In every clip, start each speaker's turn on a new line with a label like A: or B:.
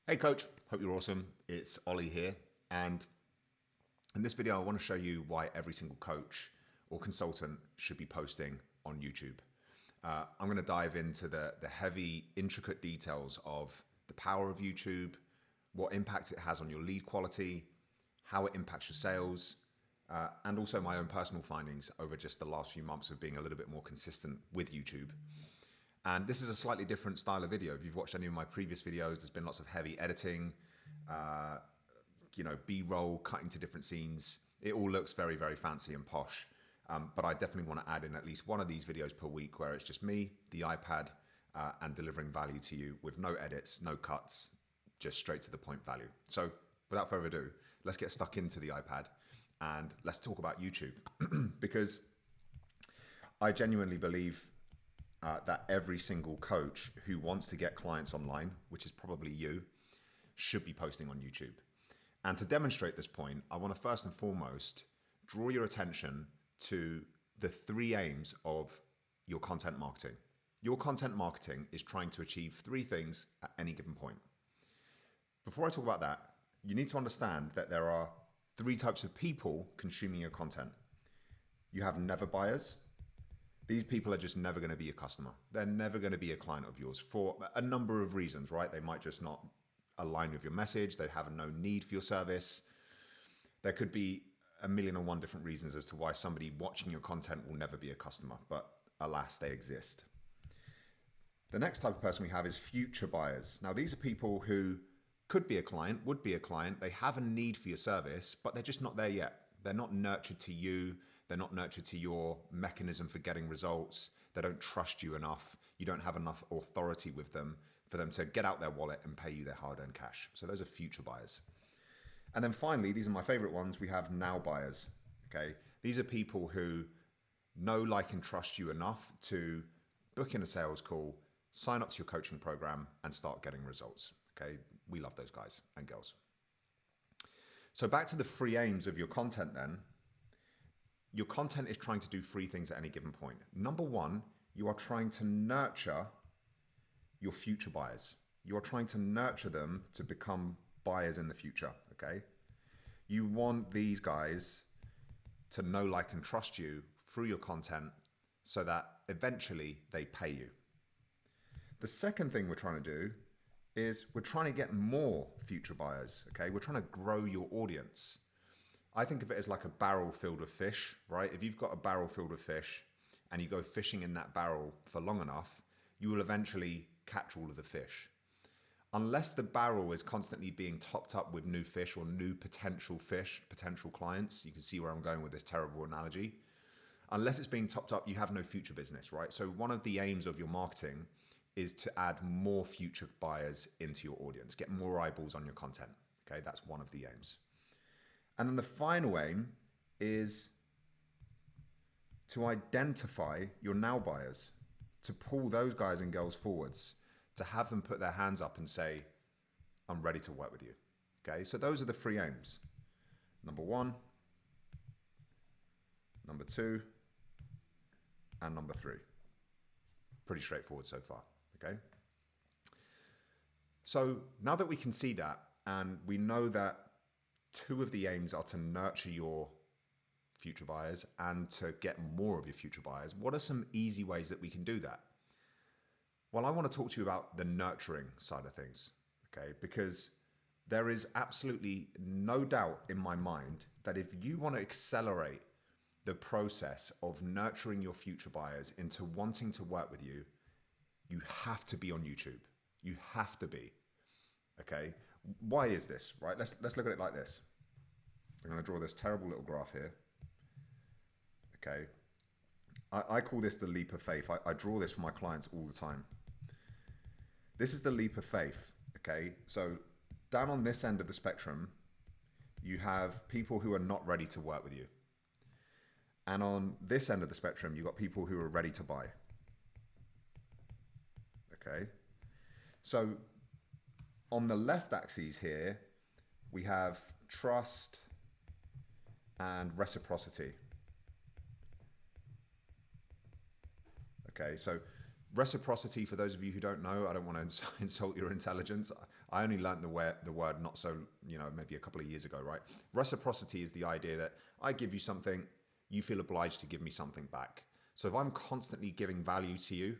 A: Hey coach, hope you're awesome. It's Ollie here, and in this video I want to show you why every single coach or consultant should be posting on YouTube. I'm going to dive into the heavy, intricate details of the power of YouTube, what impact it has on your lead quality, how it impacts your sales, and also my own personal findings over just the last few months of being a little bit more consistent with YouTube. And this is a slightly different style of video. If you've watched any of my previous videos, there's been lots of heavy editing, B-roll, cutting to different scenes. It all looks very, very fancy and posh. But I definitely want to add in at least one of these videos per week where it's just me, the iPad, and delivering value to you with no edits, no cuts, just straight to the point value. So without further ado, let's get stuck into the iPad and let's talk about YouTube. Because I genuinely believe that every single coach who wants to get clients online, which is probably you, should be posting on YouTube. And to demonstrate this point, I want to first and foremost draw your attention to the three aims of your content marketing. Your content marketing is trying to achieve three things at any given point. Before I talk about that, you need to understand that there are three types of people consuming your content. You have never buyers. These people are just never going to be a customer. They're never going to be a client of yours for a number of reasons, right? They might just not align with your message. They have no need for your service. There could be a million and one different reasons as to why somebody watching your content will never be a customer, but alas, they exist. The next type of person we have is future buyers. Now, these are people who could be a client, would be a client. They have a need for your service, but they're just not there yet. They're not nurtured to you. They're not nurtured to your mechanism for getting results. They don't trust you enough. You don't have enough authority with them for them to get out their wallet and pay you their hard-earned cash. So those are future buyers. And then finally, these are my favorite ones, we have now buyers. Okay, these are people who know, like, and trust you enough to book in a sales call, sign up to your coaching program, and start getting results. Okay, we love those guys and girls. So back to the three aims of your content then. Your content is trying to do three things at any given point. Number one, you are trying to nurture your future buyers. You are trying to nurture them to become buyers in the future, okay? You want these guys to know, like, and trust you through your content so that eventually they pay you. The second thing we're trying to do is we're trying to get more future buyers, okay? We're trying to grow your audience. I think of it as like a barrel filled with fish, right? If you've got a barrel filled with fish and you go fishing in that barrel for long enough, you will eventually catch all of the fish. Unless the barrel is constantly being topped up with new fish or new potential fish, potential clients, you can see where I'm going with this terrible analogy. Unless it's being topped up, you have no future business, right? So one of the aims of your marketing is to add more future buyers into your audience, get more eyeballs on your content, okay? That's one of the aims. And then the final aim is to identify your now buyers, to pull those guys and girls forwards, to have them put their hands up and say, I'm ready to work with you. Okay, so those are the three aims. Number one, number two, and number three. Pretty straightforward so far, okay? So now that we can see that, and we know that two of the aims are to nurture your future buyers and to get more of your future buyers, what are some easy ways that we can do that? Well, I want to talk to you about the nurturing side of things, okay? Because there is absolutely no doubt in my mind that if you want to accelerate the process of nurturing your future buyers into wanting to work with you, you have to be on YouTube. You have to be, okay? Why is this, right? Let's look at it like this. I'm going to draw this terrible little graph here. Okay. I call this the leap of faith. I draw this for my clients all the time. This is the leap of faith, okay? So down on this end of the spectrum, you have people who are not ready to work with you. And on this end of the spectrum, you've got people who are ready to buy. Okay. So on the left axis here, we have trust and reciprocity. Okay, so Reciprocity, for those of you who don't know, I don't want to insult your intelligence. I only learned the word not so, maybe a couple of years ago, right? Reciprocity is the idea that I give you something, you feel obliged to give me something back. So if I'm constantly giving value to you,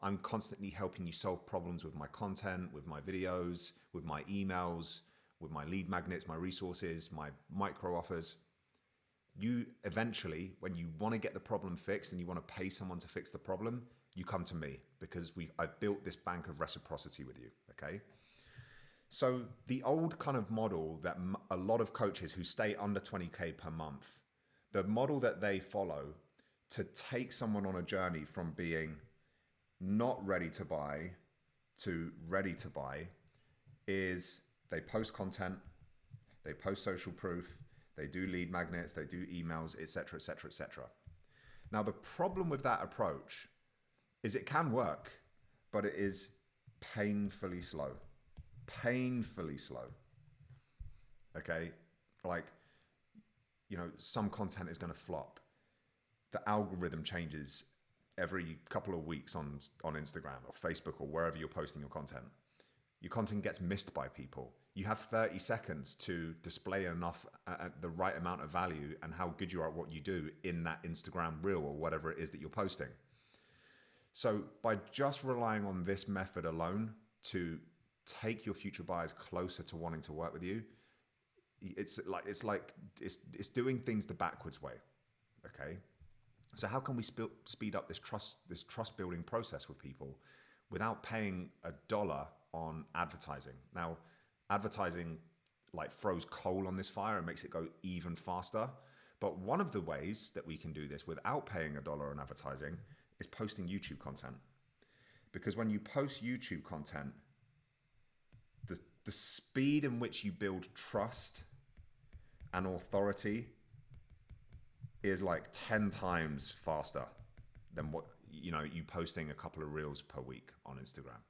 A: I'm constantly helping you solve problems with my content, with my videos, with my emails, with my lead magnets, my resources, my micro offers. You eventually, when you want to get the problem fixed and you want to pay someone to fix the problem, you come to me because I've built this bank of reciprocity with you, okay? So the old kind of model that a lot of coaches who stay under 20K per month, the model that they follow to take someone on a journey from being not ready to buy to ready to buy is they post content, they post social proof, they do lead magnets, they do emails, etc., etc., etc. Now, the problem with that approach is it can work, but it is painfully slow. Painfully slow. Okay? Like, some content is going to flop. The algorithm changes every couple of weeks on Instagram or Facebook or wherever you're posting your content. Your content gets missed by people. You have 30 seconds to display enough, the right amount of value and how good you are at what you do in that Instagram reel or whatever it is that you're posting. So by just relying on this method alone to take your future buyers closer to wanting to work with you, it's doing things the backwards way. Okay. So how can we speed up this trust building process with people without paying $1 on advertising? Now, advertising throws coal on this fire and makes it go even faster. But one of the ways that we can do this without paying $1 on advertising is posting YouTube content. Because when you post YouTube content, the speed in which you build trust and authority is 10 times faster than what you posting a couple of reels per week on Instagram.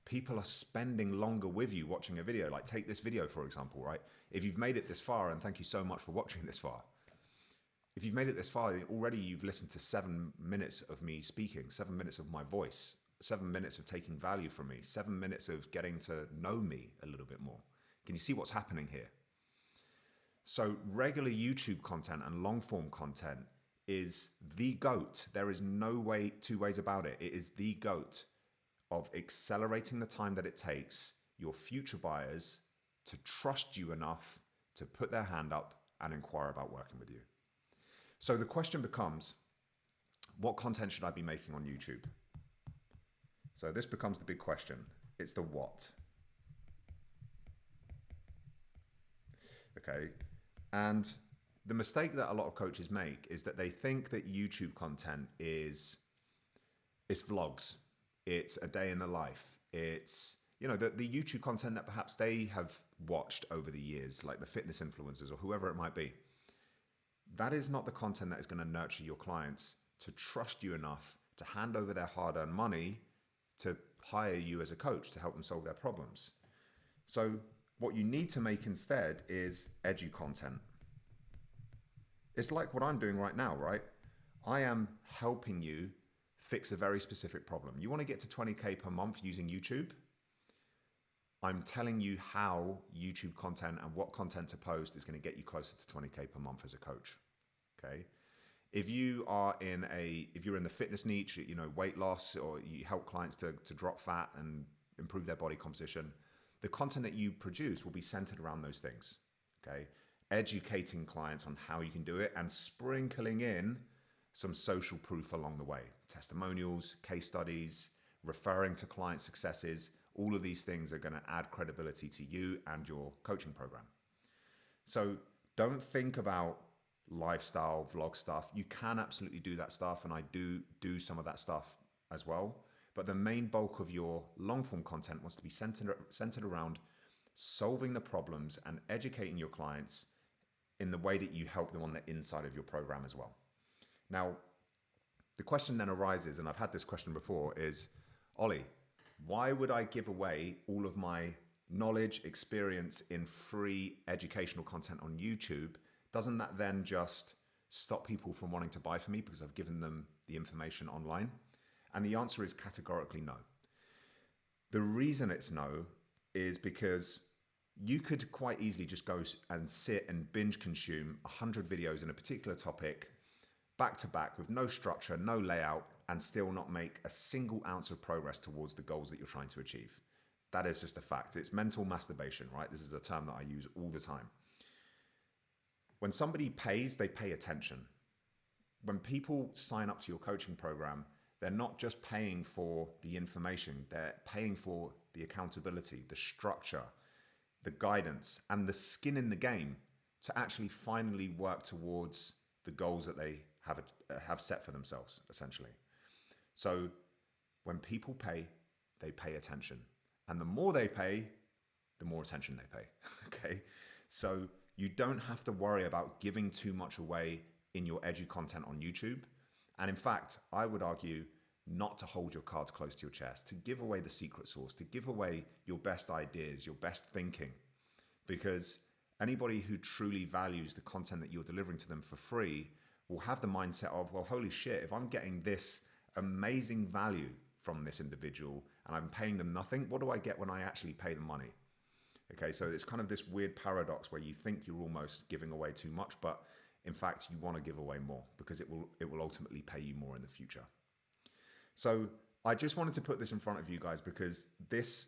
A: People are spending longer with you watching a video. Take this video, for example, right? If you've made it this far, and thank you so much for watching this far. If you've made it this far, already you've listened to 7 minutes of me speaking, 7 minutes of my voice, 7 minutes of taking value from me, 7 minutes of getting to know me a little bit more. Can you see what's happening here? So regular YouTube content and long form content is the GOAT. There is no two ways about it. It is the GOAT of accelerating the time that it takes your future buyers to trust you enough to put their hand up and inquire about working with you. So the question becomes, what content should I be making on YouTube? So this becomes the big question. It's the what. Okay. And the mistake that a lot of coaches make is that they think that YouTube content is vlogs. It's a day in the life. It's, the YouTube content that perhaps they have watched over the years, like the fitness influencers or whoever it might be. That is not the content that is going to nurture your clients to trust you enough to hand over their hard-earned money to hire you as a coach to help them solve their problems. So what you need to make instead is edu content. It's like what I'm doing right now, right? I am helping you fix a very specific problem. You want to get to 20K per month using YouTube? I'm telling you how YouTube content and what content to post is going to get you closer to 20K per month as a coach. Okay. If you're in the fitness niche, weight loss, or you help clients to drop fat and improve their body composition, the content that you produce will be centered around those things. Okay. Educating clients on how you can do it and sprinkling in some social proof along the way. Testimonials, case studies, referring to client successes. All of these things are going to add credibility to you and your coaching program. So don't think about lifestyle vlog stuff. You can absolutely do that stuff, and I do some of that stuff as well. But the main bulk of your long form content wants to be centered around solving the problems and educating your clients in the way that you help them on the inside of your program as well. Now, the question then arises, and I've had this question before, is, Ollie, why would I give away all of my knowledge, experience in free educational content on YouTube? Doesn't that then just stop people from wanting to buy from me because I've given them the information online? And the answer is categorically no. The reason it's no is because you could quite easily just go and sit and binge consume 100 videos in a particular topic back to back with no structure, no layout, and still not make a single ounce of progress towards the goals that you're trying to achieve. That is just a fact. It's mental masturbation, right? This is a term that I use all the time. When somebody pays, they pay attention. When people sign up to your coaching program, they're not just paying for the information, they're paying for the accountability, the structure, the guidance, and the skin in the game to actually finally work towards the goals that they have set for themselves, essentially. So when people pay, they pay attention. And the more they pay, the more attention they pay, okay? So you don't have to worry about giving too much away in your edu content on YouTube. And in fact, I would argue not to hold your cards close to your chest, to give away the secret sauce, to give away your best ideas, your best thinking. Because anybody who truly values the content that you're delivering to them for free will have the mindset of, well, holy shit, if I'm getting this amazing value from this individual and I'm paying them nothing, what do I get when I actually pay them money? Okay, so it's kind of this weird paradox where you think you're almost giving away too much, but in fact, you want to give away more because it will ultimately pay you more in the future. So I just wanted to put this in front of you guys because this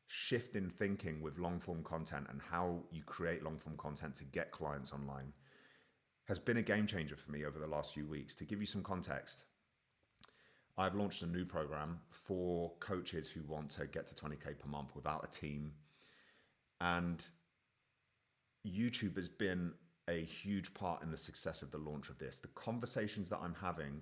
A: shift in thinking with long form content and how you create long form content to get clients online has been a game changer for me over the last few weeks. To give you some context, I've launched a new program for coaches who want to get to 20K per month without a team. And YouTube has been a huge part in the success of the launch of this. The conversations that I'm having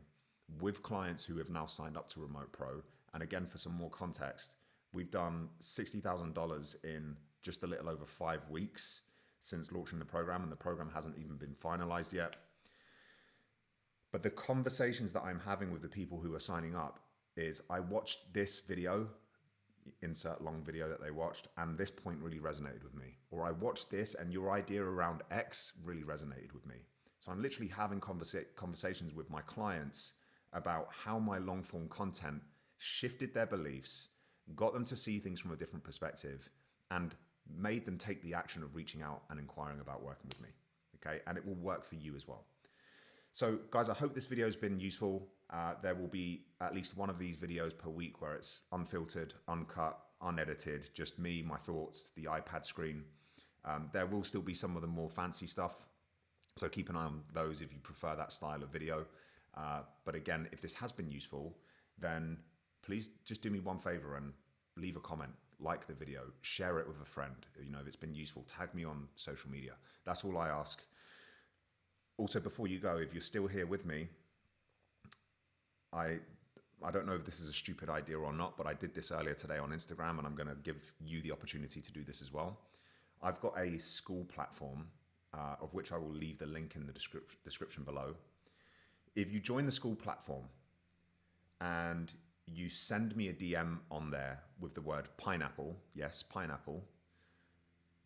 A: with clients who have now signed up to Remote Pro, and again, for some more context, we've done $60,000 in just a little over 5 weeks since launching the program, and the program hasn't even been finalized yet. But the conversations that I'm having with the people who are signing up is, I watched this video, insert long video that they watched, and this point really resonated with me. Or I watched this and your idea around X really resonated with me. So I'm literally having conversations with my clients about how my long form content shifted their beliefs, got them to see things from a different perspective, and made them take the action of reaching out and inquiring about working with me. Okay, and it will work for you as well. So guys, I hope this video has been useful. There will be at least one of these videos per week where it's unfiltered, uncut, unedited, just me, my thoughts, the iPad screen. There will still be some of the more fancy stuff, so keep an eye on those if you prefer that style of video. But again, if this has been useful, then please just do me one favor and leave a comment, like the video, share it with a friend. You know, if it's been useful, tag me on social media. That's all I ask. Also, before you go, if you're still here with me, I don't know if this is a stupid idea or not, but I did this earlier today on Instagram, and I'm going to give you the opportunity to do this as well. I've got a school platform, of which I will leave the link in the description below. If you join the school platform and you send me a DM on there with the word pineapple, yes, pineapple,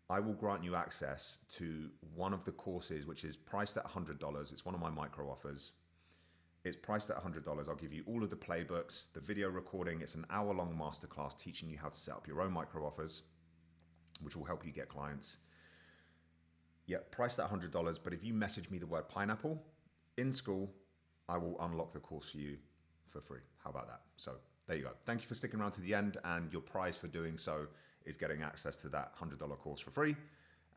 A: I will grant you access to one of the courses, which is priced at $100. It's one of my micro offers. It's priced at $100. I'll give you all of the playbooks, the video recording. It's an hour-long masterclass teaching you how to set up your own micro offers, which will help you get clients. Yeah, priced at $100. But if you message me the word pineapple in school, I will unlock the course for you for free. How about that? So there you go. Thank you for sticking around to the end, and your prize for doing so is getting access to that $100 course for free.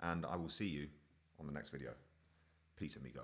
A: And I will see you on the next video. Peace, amigo.